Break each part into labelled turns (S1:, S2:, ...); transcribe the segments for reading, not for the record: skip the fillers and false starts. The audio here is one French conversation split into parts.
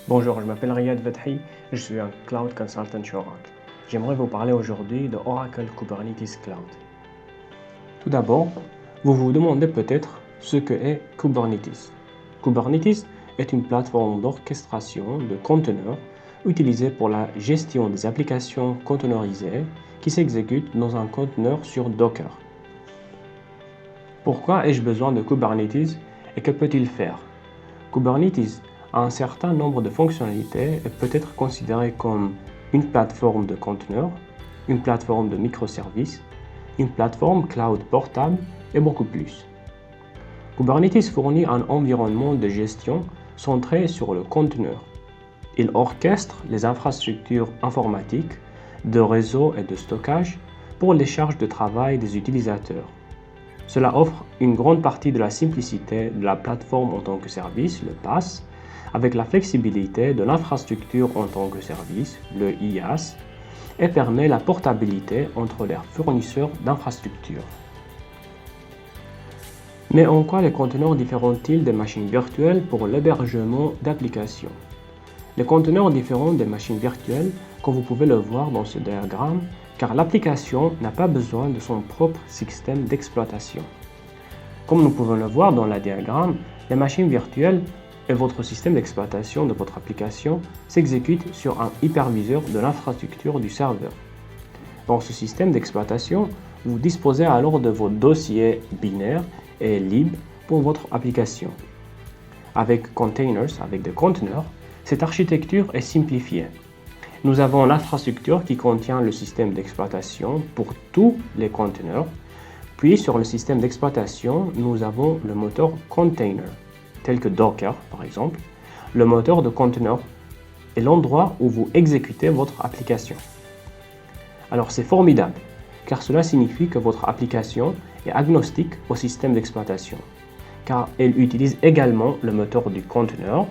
S1: Bonjour, je m'appelle Riyad Vedhi, je suis un Cloud Consultant chez Oracle. J'aimerais vous parler aujourd'hui de Oracle Kubernetes Cloud. Tout d'abord, vous vous demandez peut-être ce que est Kubernetes. Kubernetes est une plateforme d'orchestration de conteneurs utilisée pour la gestion des applications containerisées qui s'exécutent dans un conteneur sur Docker. Pourquoi ai-je besoin de Kubernetes et que peut-il faire? Kubernetes a un certain nombre de fonctionnalités et peut être considéré comme une plateforme de conteneurs, une plateforme de microservices, une plateforme cloud portable et beaucoup plus. Kubernetes fournit un environnement de gestion centré sur le conteneur. Il orchestre les infrastructures informatiques, de réseau et de stockage pour les charges de travail des utilisateurs. Cela offre une grande partie de la simplicité de la plateforme en tant que service, le PaaS, avec la flexibilité de l'infrastructure en tant que service, le IaaS, et permet la portabilité entre les fournisseurs d'infrastructures. Mais en quoi les conteneurs diffèrent-ils des machines virtuelles pour l'hébergement d'applications? Les conteneurs diffèrent des machines virtuelles, comme vous pouvez le voir dans ce diagramme, car l'application n'a pas besoin de son propre système d'exploitation. Comme nous pouvons le voir dans le diagramme, les machines virtuelles et votre système d'exploitation de votre application s'exécutent sur un hyperviseur de l'infrastructure du serveur. Dans ce système d'exploitation, vous disposez alors de vos dossiers binaires et libres pour votre application. Avec containers, avec des conteneurs, cette architecture est simplifiée. Nous avons l'infrastructure qui contient le système d'exploitation pour tous les conteneurs. Puis sur le système d'exploitation, nous avons le moteur container, tel que Docker par exemple. Le moteur de conteneur est l'endroit où vous exécutez votre application. Alors c'est formidable, car cela signifie que votre application est agnostique au système d'exploitation, car elle utilise également le moteur du conteneur.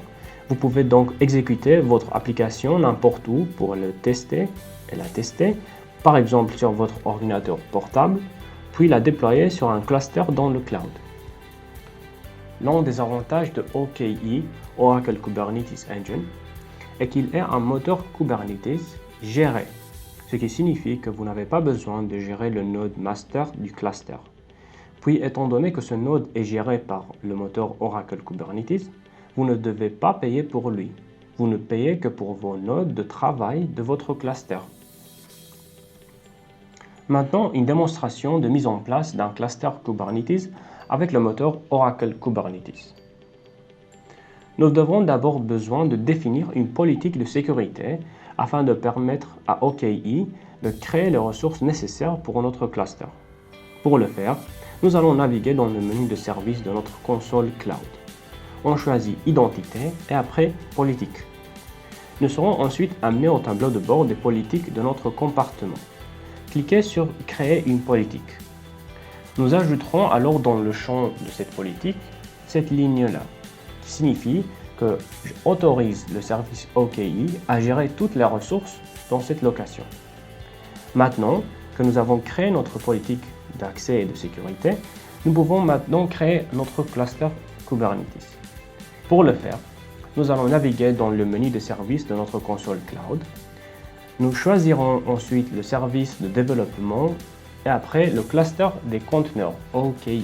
S1: Vous pouvez donc exécuter votre application n'importe où pour le tester et la tester, par exemple sur votre ordinateur portable, puis la déployer sur un cluster dans le cloud. L'un des avantages de OKE, Oracle Kubernetes Engine, est qu'il est un moteur Kubernetes géré, ce qui signifie que vous n'avez pas besoin de gérer le node master du cluster. Puis, étant donné que ce node est géré par le moteur Oracle Kubernetes, vous ne devez pas payer pour lui. Vous ne payez que pour vos nodes de travail de votre cluster. Maintenant, une démonstration de mise en place d'un cluster Kubernetes avec le moteur Oracle Kubernetes. Nous avons d'abord besoin de définir une politique de sécurité afin de permettre à OKE de créer les ressources nécessaires pour notre cluster. Pour le faire, nous allons naviguer dans le menu de service de notre console cloud. On choisit Identité et après Politique. Nous serons ensuite amenés au tableau de bord des politiques de notre compartiment. Cliquez sur Créer une politique. Nous ajouterons alors dans le champ de cette politique cette ligne-là, qui signifie que j'autorise le service OKE à gérer toutes les ressources dans cette location. Maintenant que nous avons créé notre politique d'accès et de sécurité, nous pouvons maintenant créer notre cluster Kubernetes. Pour le faire, nous allons naviguer dans le menu de services de notre console cloud. Nous choisirons ensuite le service de développement et après le cluster des conteneurs OKE.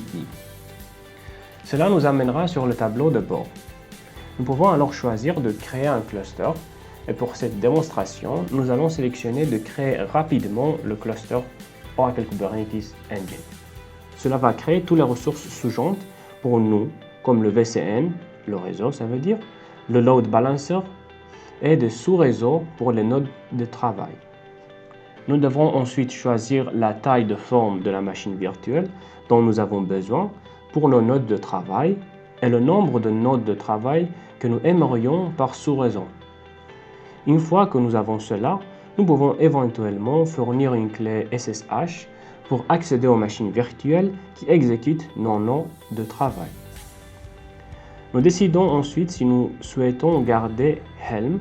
S1: Cela nous amènera sur le tableau de bord. Nous pouvons alors choisir de créer un cluster et pour cette démonstration, nous allons sélectionner de créer rapidement le cluster Oracle Kubernetes Engine. Cela va créer toutes les ressources sous-jacentes pour nous, comme le VCN, le réseau ça veut dire, le load balancer et des sous-réseaux pour les nodes de travail. Nous devrons ensuite choisir la taille de forme de la machine virtuelle dont nous avons besoin pour nos nodes de travail et le nombre de nodes de travail que nous aimerions par sous-réseau. Une fois que nous avons cela, nous pouvons éventuellement fournir une clé SSH pour accéder aux machines virtuelles qui exécutent nos nodes de travail. Nous décidons ensuite si nous souhaitons garder Helm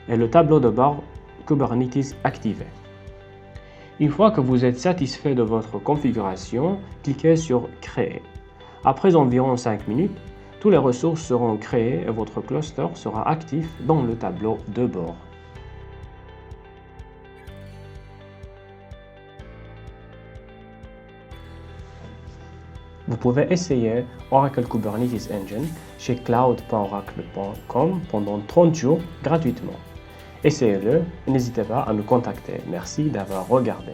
S1: et le tableau de bord Kubernetes activé. Une fois que vous êtes satisfait de votre configuration, cliquez sur Créer. Après environ 5 minutes, Toutes les ressources seront créées et votre cluster sera actif dans le tableau de bord. Vous pouvez essayer Oracle Kubernetes Engine chez cloud.oracle.com pendant 30 jours gratuitement. Essayez-le et n'hésitez pas à nous contacter. Merci d'avoir regardé.